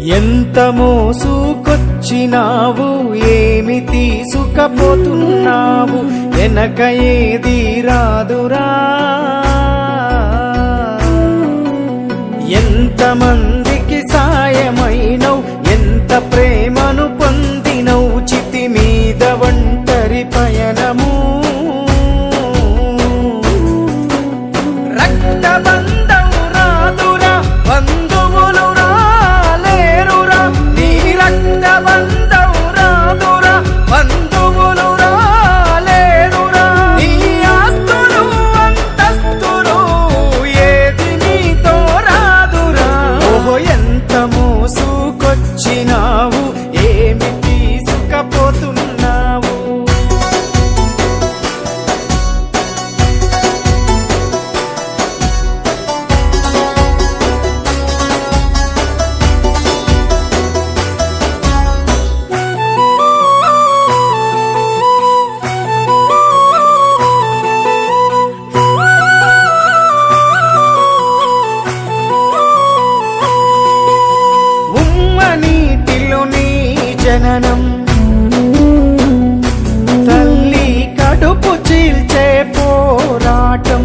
ఎంత మోసుకొచ్చినావు, ఏమి తీసుకపోతున్నావు, వెనక ఏది రాదురా. ఎంత మందికి సాయమైనవు, ఎంత ప్రేమను పొందినవు, చితి మీద ఒంటరి పయనము. రక్తబంధం రాదురా, బంధువులు రాలేరురా. నీ రక్తబంధం రాదురా, బంధువులు రాలేరురా. నీ ఆస్తులు అంతస్తులు ఏది నీతో రాదురా. ఓహో ఎంత మోసుకొచ్చినావు, ఏమి తీసుకపోతున్నావు. నీటిలో నీ జననం, తల్లి కడుపు చీల్చే పోరాటం,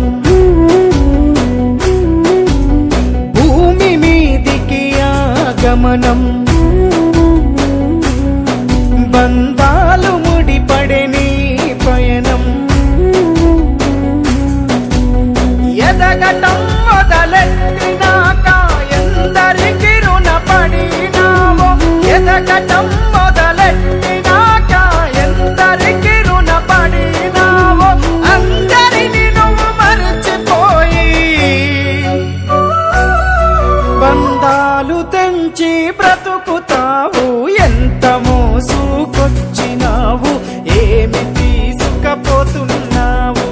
భూమి మీదికి ఆగమనం, బంధాలు ముడిపడే నీ పయనం. ఎదగటం మొదలెట్టినాక ఎందరికి రుణపడినావో, ఎదగటం మొదలెట్టినాక ఎందరికి రుణపడినావో, అందరిని నువ్వు మరచిపోయి బంధాలు తెంచి బ్రతుకుతావు. ఎంత మోసుకొచ్చినావు, ఏమి తీసుకపోతున్నావు.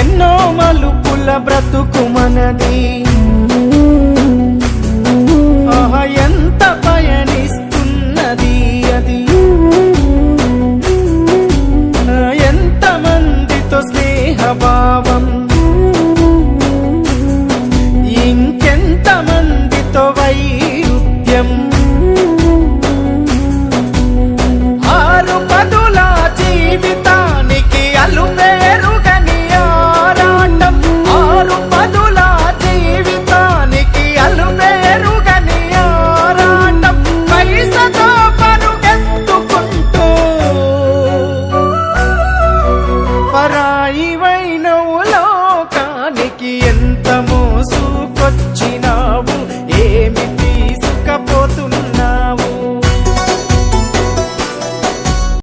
ఎన్నో మలుపుల బ్రతుకు మనది,